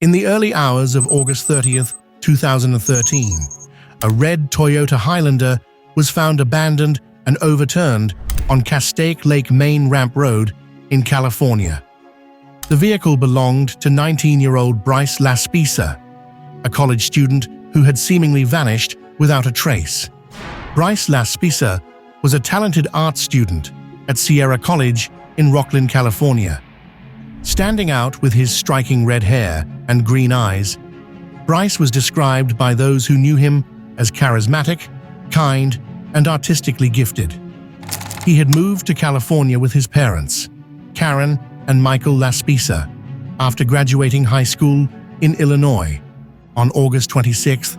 In the early hours of August 30th, 2013, a red Toyota Highlander was found abandoned and overturned on Castaic Lake Main Ramp Road in California. The vehicle belonged to 19-year-old Bryce Laspisa, a college student who had seemingly vanished without a trace. Bryce Laspisa was a talented art student at Sierra College in Rocklin, California. Standing out with his striking red hair and green eyes, Bryce was described by those who knew him as charismatic, kind, and artistically gifted. He had moved to California with his parents, Karen and Michael Laspisa, after graduating high school in Illinois on August 26,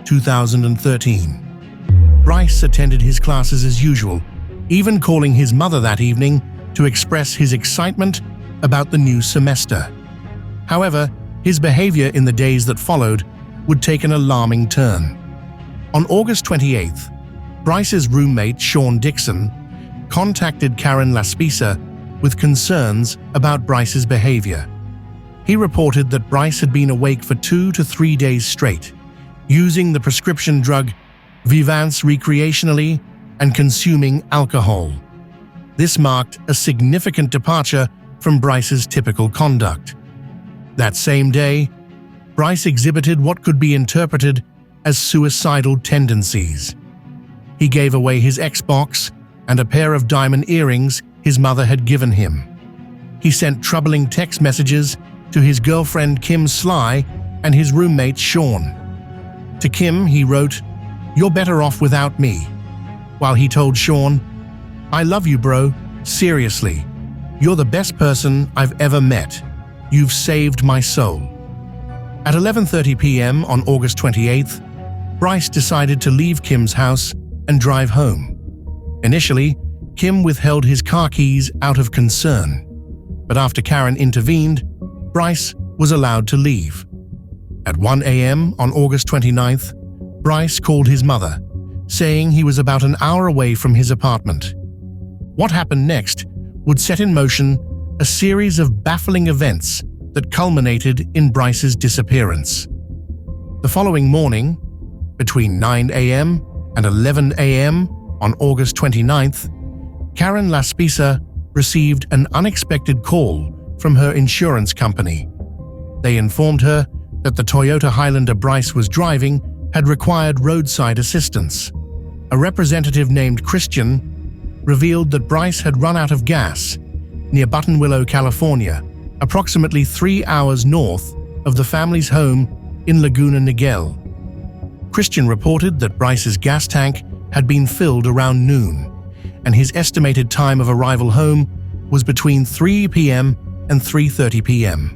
2013. Bryce attended his classes as usual, even calling his mother that evening to express his excitement about the new semester. However, his behavior in the days that followed would take an alarming turn. On August 28th, Bryce's roommate, Sean Dixon, contacted Karen Laspisa with concerns about Bryce's behavior. He reported that Bryce had been awake for 2 to 3 days straight, using the prescription drug Vyvanse recreationally and consuming alcohol. This marked a significant departure from Bryce's typical conduct. That same day, Bryce exhibited what could be interpreted as suicidal tendencies. He gave away his Xbox and a pair of diamond earrings his mother had given him. He sent troubling text messages to his girlfriend Kim Sly and his roommate Sean. To Kim, he wrote, "You're better off without me," while he told Sean, "I love you, bro. Seriously. You're the best person I've ever met. You've saved my soul." At 11:30 p.m. on August 28th, Bryce decided to leave Kim's house and drive home. Initially, Kim withheld his car keys out of concern, but after Karen intervened, Bryce was allowed to leave. At 1 a.m. on August 29th, Bryce called his mother, saying he was about an hour away from his apartment. What happened next would set in motion a series of baffling events that culminated in Bryce's disappearance. The following morning, between 9 a.m. and 11 a.m. on August 29th, Karen Laspisa received an unexpected call from her insurance company. They informed her that the Toyota Highlander Bryce was driving had required roadside assistance. A representative named Christian revealed that Bryce had run out of gas near Buttonwillow, California, approximately 3 hours north of the family's home in Laguna Niguel. Christian reported that Bryce's gas tank had been filled around noon, and his estimated time of arrival home was between 3 p.m. and 3:30 p.m.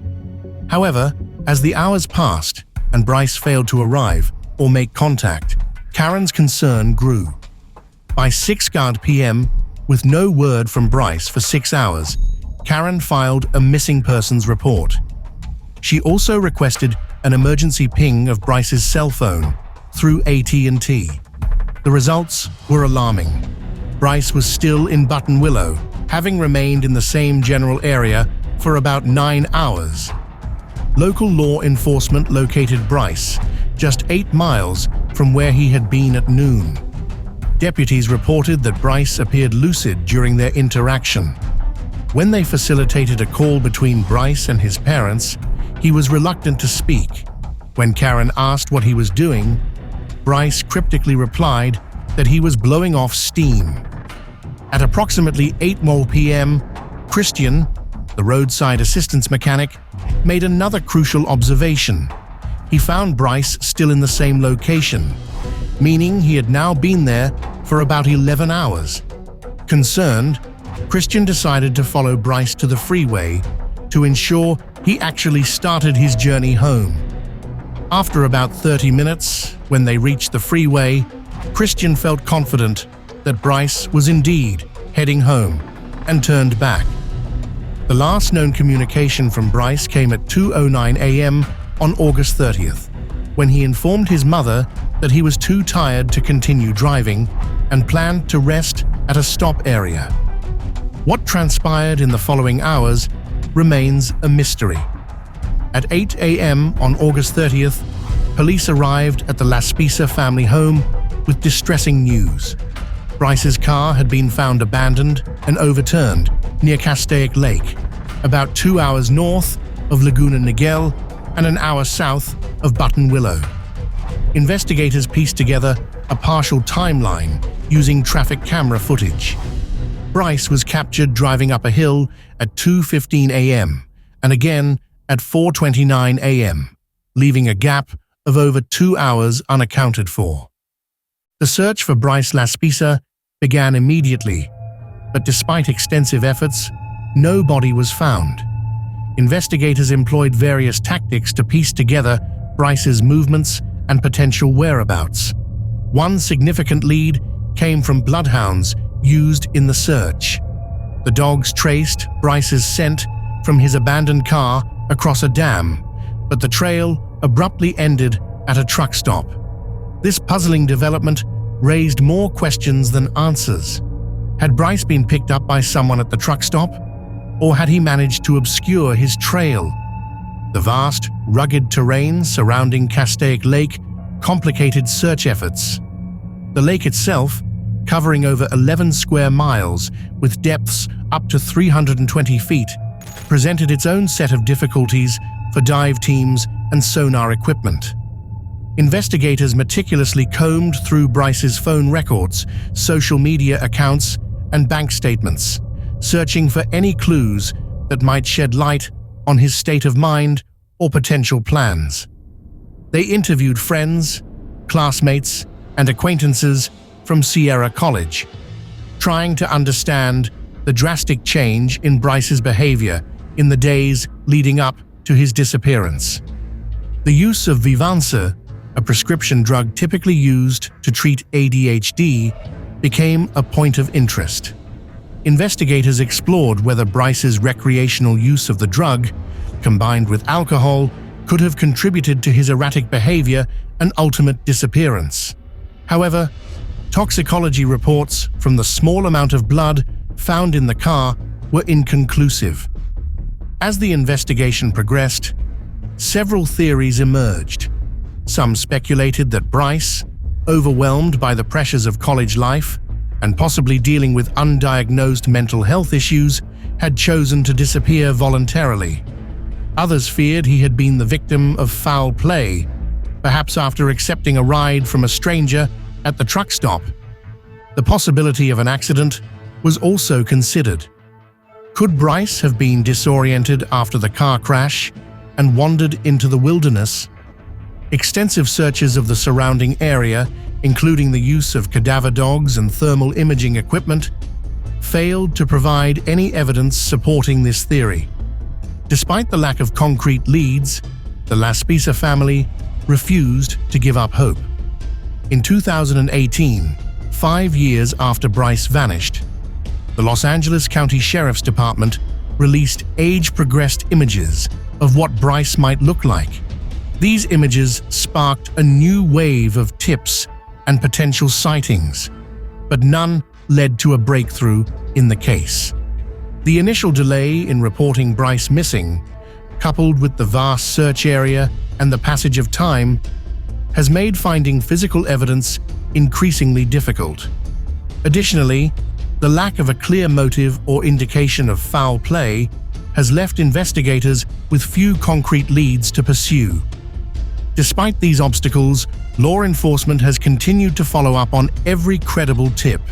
However, as the hours passed and Bryce failed to arrive or make contact, Karen's concern grew. By 6 p.m., with no word from Bryce for 6 hours, Karen filed a missing persons report. She also requested an emergency ping of Bryce's cell phone through AT&T. The results were alarming. Bryce was still in Buttonwillow, having remained in the same general area for about 9 hours. Local law enforcement located Bryce just 8 miles from where he had been at noon. Deputies reported that Bryce appeared lucid during their interaction. When they facilitated a call between Bryce and his parents, he was reluctant to speak. When Karen asked what he was doing, Bryce cryptically replied that he was blowing off steam. At approximately 8 p.m., Christian, the roadside assistance mechanic, made another crucial observation. He found Bryce still in the same location, meaning he had now been there for about 11 hours. Concerned, Christian decided to follow Bryce to the freeway to ensure he actually started his journey home. After about 30 minutes, when they reached the freeway, Christian felt confident that Bryce was indeed heading home and turned back. The last known communication from Bryce came at 2:09 a.m. on August 30th, when he informed his mother that he was too tired to continue driving and planned to rest at a stop area. What transpired in the following hours remains a mystery. At 8 a.m. on August 30th, police arrived at the Laspisa family home with distressing news. Bryce's car had been found abandoned and overturned near Castaic Lake, about 2 hours north of Laguna Niguel and an hour south of Button Willow. Investigators pieced together a partial timeline using traffic camera footage. Bryce was captured driving up a hill at 2:15 a.m. and again at 4:29 a.m., leaving a gap of over 2 hours unaccounted for. The search for Bryce Laspisa began immediately, but despite extensive efforts, no body was found. Investigators employed various tactics to piece together Bryce's movements and potential whereabouts. One significant lead came from bloodhounds used in the search. The dogs traced Bryce's scent from his abandoned car across a dam, but the trail abruptly ended at a truck stop. This puzzling development raised more questions than answers. Had Bryce been picked up by someone at the truck stop, or had he managed to obscure his trail? The vast, rugged terrain surrounding Castaic Lake complicated search efforts. The lake itself, covering over 11 square miles with depths up to 320 feet, presented its own set of difficulties for dive teams and sonar equipment. Investigators meticulously combed through Bryce's phone records, social media accounts, and bank statements, searching for any clues that might shed light on his state of mind or potential plans. They interviewed friends, classmates, and acquaintances from Sierra College, trying to understand the drastic change in Bryce's behavior in the days leading up to his disappearance. The use of Vivanse, a prescription drug typically used to treat ADHD, became a point of interest. Investigators explored whether Bryce's recreational use of the drug, combined with alcohol, could have contributed to his erratic behavior and ultimate disappearance. However, toxicology reports from the small amount of blood found in the car were inconclusive. As the investigation progressed, several theories emerged. Some speculated that Bryce, overwhelmed by the pressures of college life and possibly dealing with undiagnosed mental health issues, had chosen to disappear voluntarily. Others feared he had been the victim of foul play, perhaps after accepting a ride from a stranger at the truck stop. The possibility of an accident was also considered. Could Bryce have been disoriented after the car crash and wandered into the wilderness? Extensive searches of the surrounding area, including the use of cadaver dogs and thermal imaging equipment, failed to provide any evidence supporting this theory. Despite the lack of concrete leads, the Laspisa family refused to give up hope. In 2018, 5 years after Bryce vanished, the Los Angeles County Sheriff's Department released age-progressed images of what Bryce might look like. These images sparked a new wave of tips and potential sightings, but none led to a breakthrough in the case. The initial delay in reporting Bryce missing, coupled with the vast search area and the passage of time, has made finding physical evidence increasingly difficult. Additionally, the lack of a clear motive or indication of foul play has left investigators with few concrete leads to pursue. Despite these obstacles, law enforcement has continued to follow up on every credible tip.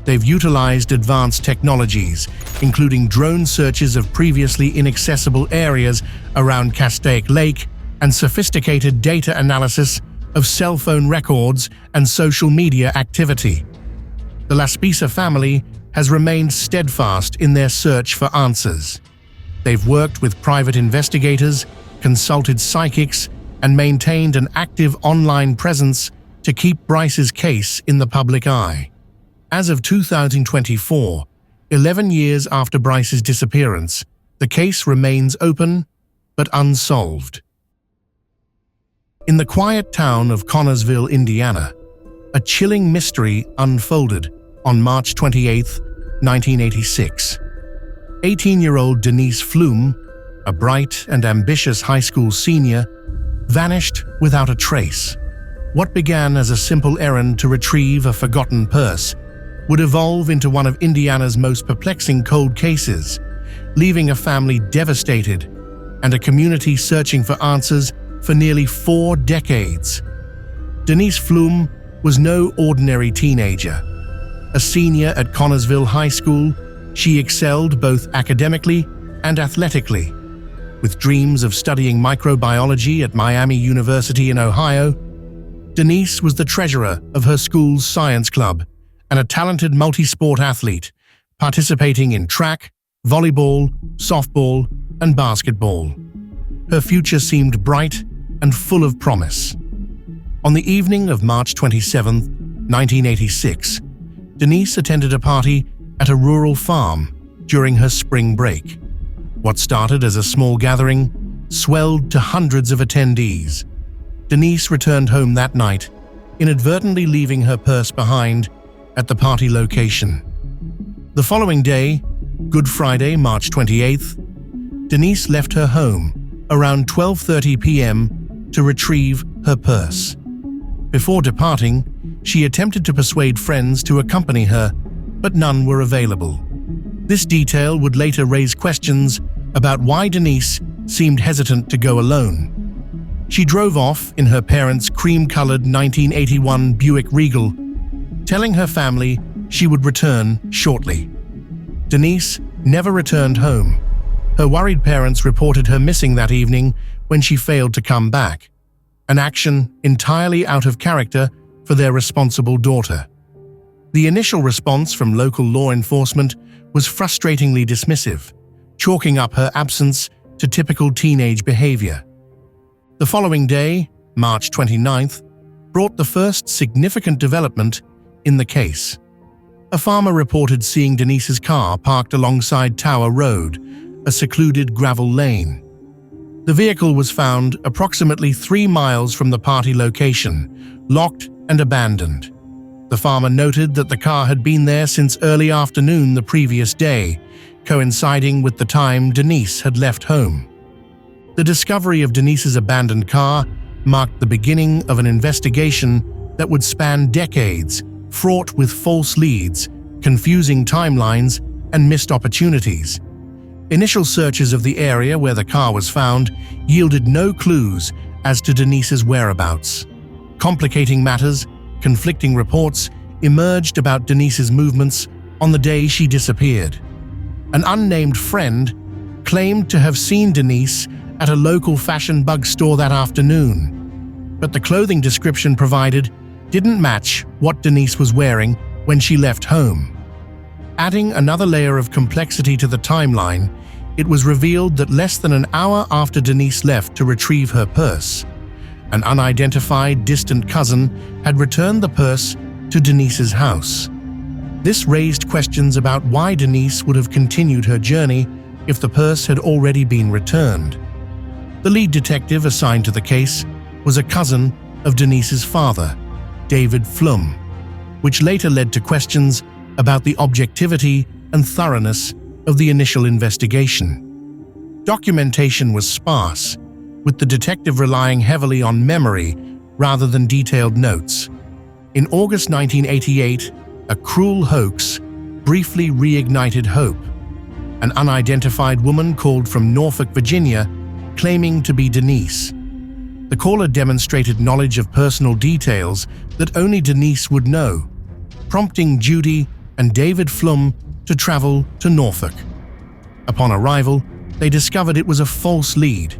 They've utilized advanced technologies, including drone searches of previously inaccessible areas around Castaic Lake and sophisticated data analysis of cell phone records and social media activity. The Laspisa family has remained steadfast in their search for answers. They've worked with private investigators, consulted psychics, and maintained an active online presence to keep Bryce's case in the public eye. As of 2024, 11 years after Bryce's disappearance, the case remains open but unsolved. In the quiet town of Connorsville, Indiana, a chilling mystery unfolded on March 28, 1986. 18-year-old Denise Flume a bright and ambitious high school senior, vanished without a trace. What began as a simple errand to retrieve a forgotten purse would evolve into one of Indiana's most perplexing cold cases, leaving a family devastated and a community searching for answers for nearly 4 decades. Denise Flume was no ordinary teenager. A senior at Connorsville High School, she excelled both academically and athletically. With dreams of studying microbiology at Miami University in Ohio, Denise was the treasurer of her school's science club and a talented multi-sport athlete, participating in track, volleyball, softball, and basketball. Her future seemed bright and full of promise. On the evening of March 27, 1986, Denise attended a party at a rural farm during her spring break. What started as a small gathering swelled to hundreds of attendees. Denise returned home that night, inadvertently leaving her purse behind at the party location. The following day, Good Friday, March 28th, Denise left her home around 12:30 p.m. to retrieve her purse. Before departing, she attempted to persuade friends to accompany her, but none were available. This detail would later raise questions about why Denise seemed hesitant to go alone. She drove off in her parents' cream-colored 1981 Buick Regal, telling her family she would return shortly. Denise never returned home. Her worried parents reported her missing that evening when she failed to come back, an action entirely out of character for their responsible daughter. The initial response from local law enforcement was frustratingly dismissive, chalking up her absence to typical teenage behavior. The following day, March 29th, brought the first significant development in the case. A farmer reported seeing Denise's car parked alongside Tower Road, a secluded gravel lane. The vehicle was found approximately 3 miles from the party location, locked and abandoned. The farmer noted that the car had been there since early afternoon the previous day, coinciding with the time Denise had left home. The discovery of Denise's abandoned car marked the beginning of an investigation that would span decades, fraught with false leads, confusing timelines, and missed opportunities. Initial searches of the area where the car was found yielded no clues as to Denise's whereabouts. Complicating matters, conflicting reports emerged about Denise's movements on the day she disappeared. An unnamed friend claimed to have seen Denise at a local fashion bug store that afternoon, but the clothing description provided didn't match what Denise was wearing when she left home. Adding another layer of complexity to the timeline, it was revealed that less than an hour after Denise left to retrieve her purse, an unidentified distant cousin had returned the purse to Denise's house. This raised questions about why Denise would have continued her journey if the purse had already been returned. The lead detective assigned to the case was a cousin of Denise's father, David Flume, which later led to questions about the objectivity and thoroughness of the initial investigation. Documentation was sparse, with the detective relying heavily on memory rather than detailed notes. In August 1988, a cruel hoax briefly reignited hope. An unidentified woman called from Norfolk, Virginia, claiming to be Denise. The caller demonstrated knowledge of personal details that only Denise would know, prompting Judy and David Flume to travel to Norfolk. Upon arrival, they discovered it was a false lead.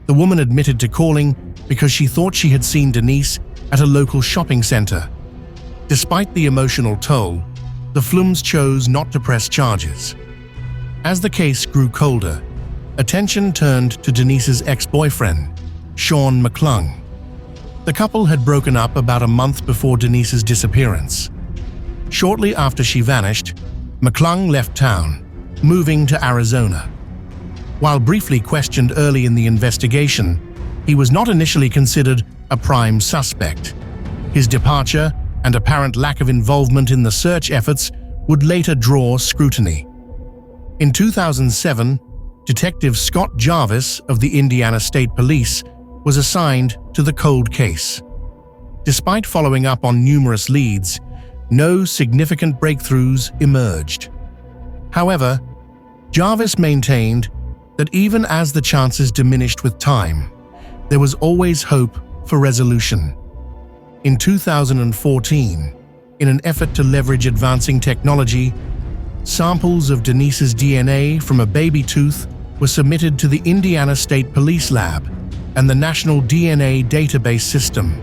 The woman admitted to calling because she thought she had seen Denise at a local shopping center. Despite the emotional toll, the Flumes chose not to press charges. As the case grew colder, attention turned to Denise's ex-boyfriend, Sean McClung. The couple had broken up about a month before Denise's disappearance. Shortly after she vanished, McClung left town, moving to Arizona. While briefly questioned early in the investigation, he was not initially considered a prime suspect. His departure and apparent lack of involvement in the search efforts would later draw scrutiny. In 2007, Detective Scott Jarvis of the Indiana State Police was assigned to the cold case. Despite following up on numerous leads, no significant breakthroughs emerged. However, Jarvis maintained that even as the chances diminished with time, there was always hope for resolution. In 2014, in an effort to leverage advancing technology, samples of Denise's DNA from a baby tooth were submitted to the Indiana State Police Lab and the National DNA Database System.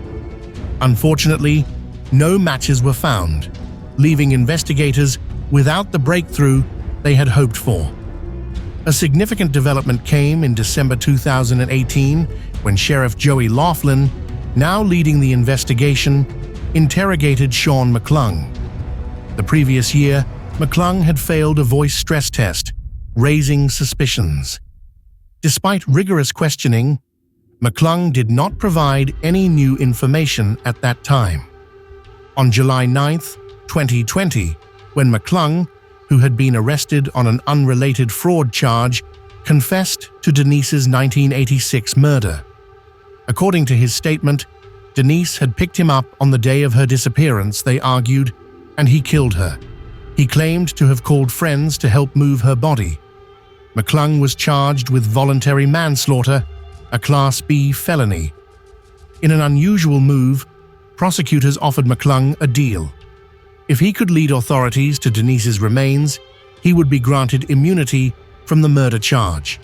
Unfortunately, no matches were found, leaving investigators without the breakthrough they had hoped for. A significant development came in December 2018 when Sheriff Joey Laughlin, now leading the investigation, interrogated Sean McClung. The previous year, McClung had failed a voice stress test, raising suspicions. Despite rigorous questioning, McClung did not provide any new information at that time. On July 9, 2020, when McClung, who had been arrested on an unrelated fraud charge, confessed to Denise's 1986 murder. According to his statement, Denise had picked him up on the day of her disappearance, they argued, and he killed her. He claimed to have called friends to help move her body. McClung was charged with voluntary manslaughter, a Class B felony. In an unusual move, prosecutors offered McClung a deal. If he could lead authorities to Denise's remains, he would be granted immunity from the murder charge.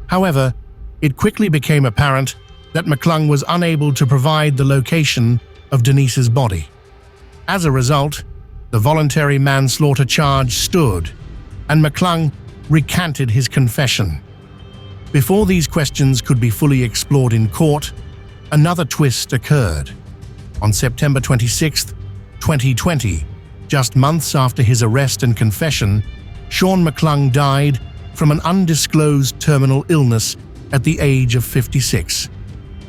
However, it quickly became apparent that McClung was unable to provide the location of Denise's body. As a result, the voluntary manslaughter charge stood, and McClung recanted his confession. Before these questions could be fully explored in court, another twist occurred. On September 26, 2020, just months after his arrest and confession, Sean McClung died from an undisclosed terminal illness at the age of 56.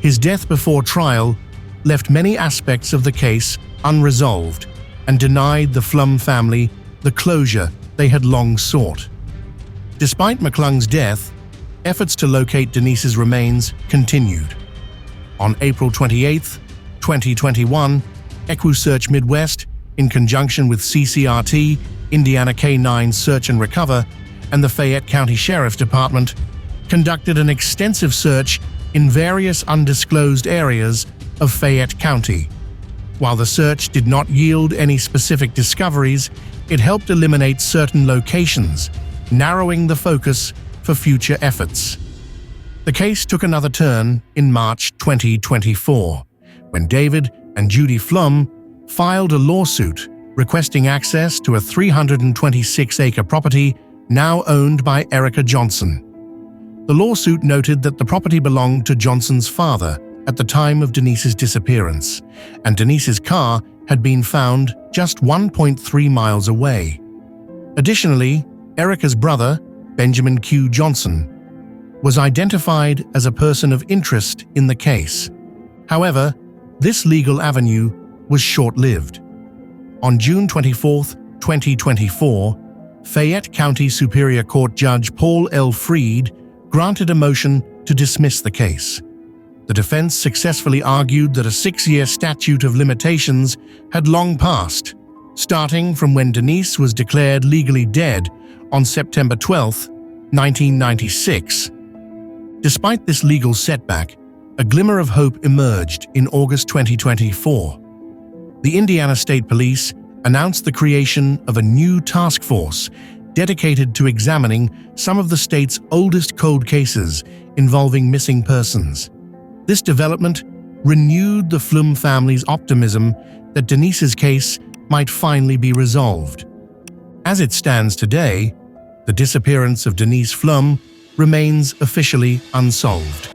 His death before trial left many aspects of the case unresolved and denied the Flume family the closure they had long sought. Despite McClung's death, efforts to locate Denise's remains continued. On April 28, 2021, EquiSearch Midwest, in conjunction with CCRT, Indiana K-9 Search and Recover, and the Fayette County Sheriff's Department, conducted an extensive search in various undisclosed areas of Fayette County. While the search did not yield any specific discoveries, it helped eliminate certain locations, narrowing the focus for future efforts. The case took another turn in March 2024, when David and Judy Flume filed a lawsuit requesting access to a 326-acre property now owned by Erica Johnson. The lawsuit noted that the property belonged to Johnson's father at the time of Denise's disappearance, and Denise's car had been found just 1.3 miles away. Additionally, Erica's brother, Benjamin Q. Johnson, was identified as a person of interest in the case. However, this legal avenue was short-lived. On June 24, 2024, Fayette County Superior Court Judge Paul L. Freed granted a motion to dismiss the case. The defense successfully argued that a 6-year statute of limitations had long passed, starting from when Denise was declared legally dead on September 12, 1996. Despite this legal setback, a glimmer of hope emerged in August 2024. The Indiana State Police announced the creation of a new task force dedicated to examining some of the state's oldest cold cases involving missing persons. This development renewed the Flume family's optimism that Denise's case might finally be resolved. As it stands today, the disappearance of Denise Flume remains officially unsolved.